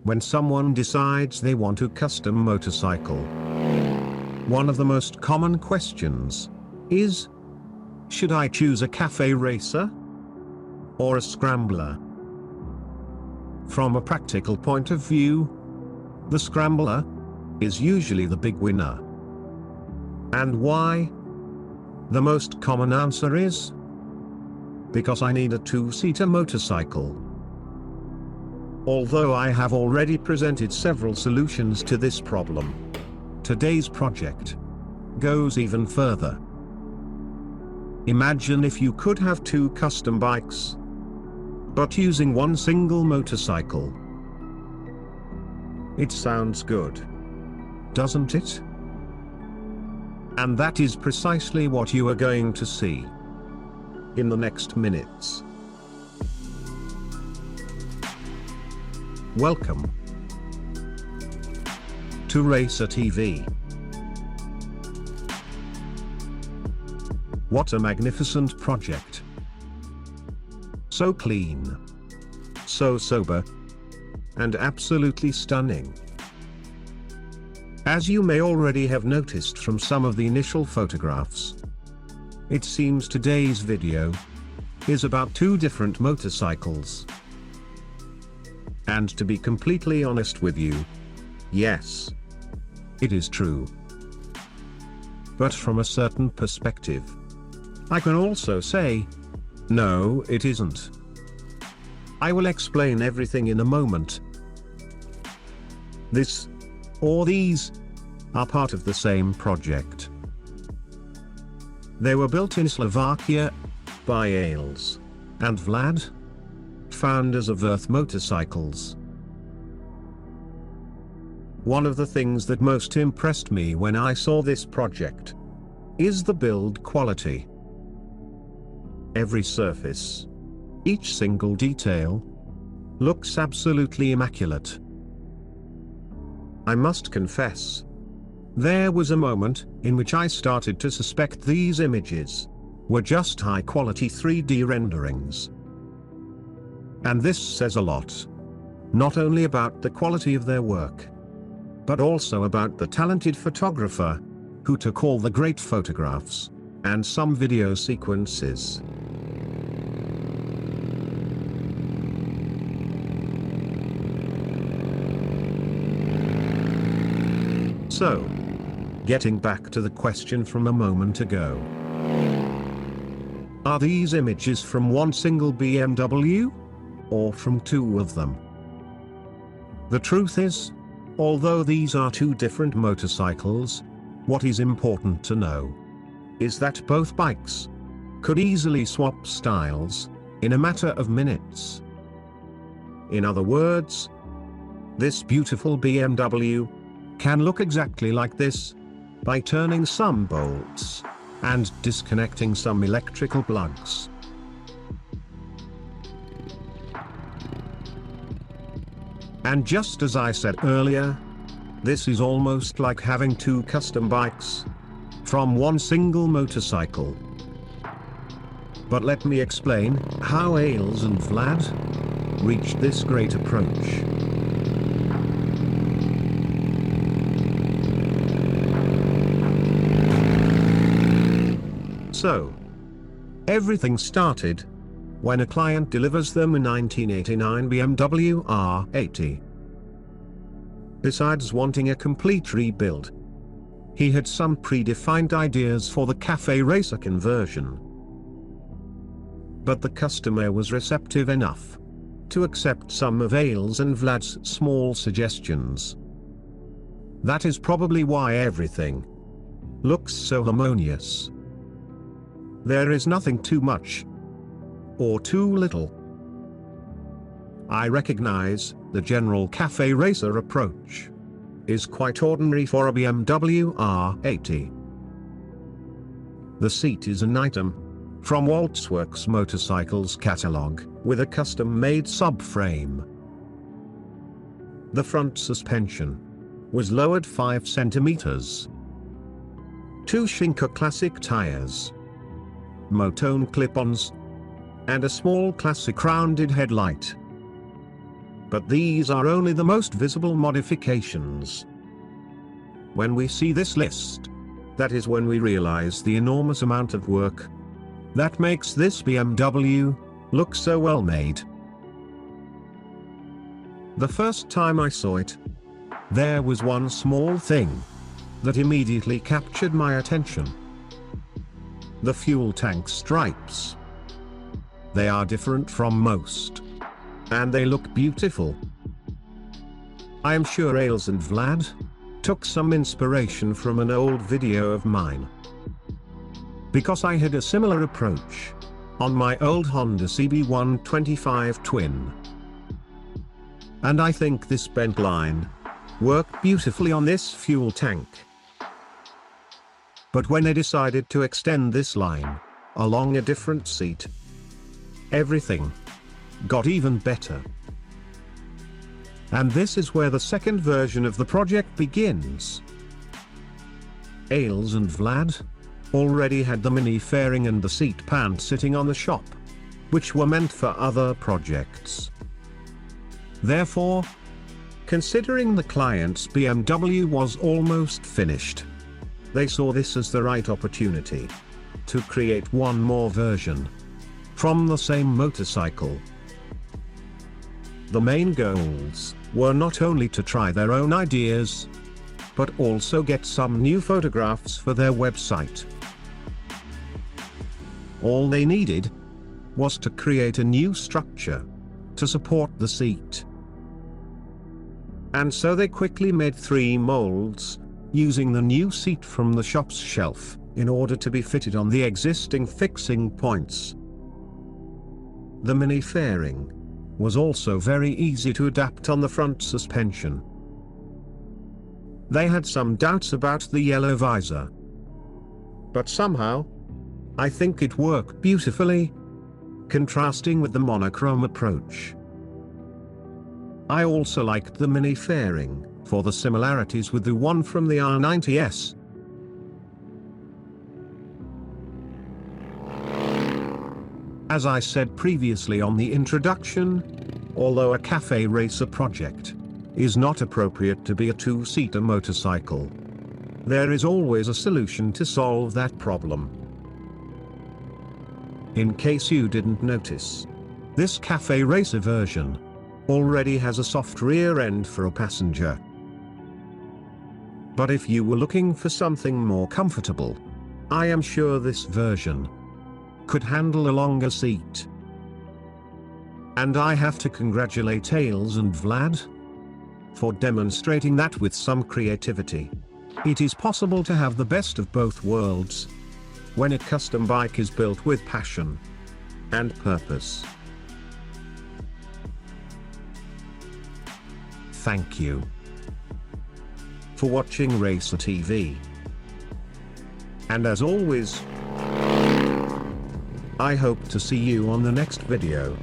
When someone decides they want to custom motorcycle, one of the most common questions is, should I choose a cafe racer or a scrambler? From a practical point of view, the scrambler is usually the big winner. And why? The most common answer is, because I need a two-seater motorcycle. Although I have already presented several solutions to this problem, today's project goes even further. Imagine if you could have two custom bikes, but using one single motorcycle. It sounds good, doesn't it? And that is precisely what you are going to see in the next minutes. Welcome to Racertv. What a magnificent project. So clean, so sober, and absolutely stunning. As you may already have noticed from some of the initial photographs, it seems today's video is about two different motorcycles. And to be completely honest with you, yes, it is true. But from a certain perspective, I can also say, no, it isn't. I will explain everything in a moment. This, or these, are part of the same project. They were built in Slovakia by Ales and Vlad, founders of Earth Motorcycles. One of the things that most impressed me when I saw this project is the build quality. Every surface, each single detail, looks absolutely immaculate. I must confess, there was a moment in which I started to suspect these images were just high-quality 3D renderings. And this says a lot, not only about the quality of their work, but also about the talented photographer who took all the great photographs and some video sequences. So, getting back to the question from a moment ago. Are these images from one single BMW? Or from two of them? The truth is, although these are two different motorcycles, what is important to know is that both bikes could easily swap styles in a matter of minutes. In other words, this beautiful BMW can look exactly like this by turning some bolts and disconnecting some electrical plugs. And just as I said earlier, this is almost like having two custom bikes from one single motorcycle. But let me explain how Ales and Vlad reached this great approach. So, everything started when a client delivers them a 1989 BMW R80. Besides wanting a complete rebuild, he had some predefined ideas for the cafe racer conversion. But the customer was receptive enough to accept some of Ales and Vlad's small suggestions. That is probably why everything looks so harmonious. There is nothing too much or too little. I recognize the general cafe racer approach is quite ordinary for a BMW R80. The seat is an item from Waltzworks Motorcycles catalog with a custom-made subframe. The front suspension was lowered 5 centimeters. 2 Schinker classic tires, Motone clip-ons, and a small classic rounded headlight. But these are only the most visible modifications. When we see this list, that is when we realize the enormous amount of work that makes this BMW look so well made. The first time I saw it, there was one small thing that immediately captured my attention. The fuel tank stripes. They are different from most, and they look beautiful. I am sure Ales and Vlad took some inspiration from an old video of mine, because I had a similar approach on my old Honda CB125 twin. And I think this bent line worked beautifully on this fuel tank. But when they decided to extend this line along a different seat, everything got even better. And this is where the second version of the project begins. Ales and Vlad already had the mini fairing and the seat pant sitting on the shop, which were meant for other projects. Therefore, considering the client's BMW was almost finished, they saw this as the right opportunity to create one more version from the same motorcycle. The main goals were not only to try their own ideas, but also get some new photographs for their website. All they needed was to create a new structure to support the seat. And so they quickly made 3 molds, using the new seat from the shop's shelf, in order to be fitted on the existing fixing points. The mini fairing was also very easy to adapt on the front suspension. They had some doubts about the yellow visor, but somehow, I think it worked beautifully, contrasting with the monochrome approach. I also liked the mini fairing for the similarities with the one from the R90S. As I said previously on the introduction, although a cafe racer project is not appropriate to be a 2-seater motorcycle, there is always a solution to solve that problem. In case you didn't notice, this cafe racer version already has a soft rear end for a passenger. But if you were looking for something more comfortable, I am sure this version could handle a longer seat. And I have to congratulate Ales and Vlad for demonstrating that with some creativity. It is possible to have the best of both worlds when a custom bike is built with passion and purpose. Thank you for watching Racertv. And as always, I hope to see you on the next video.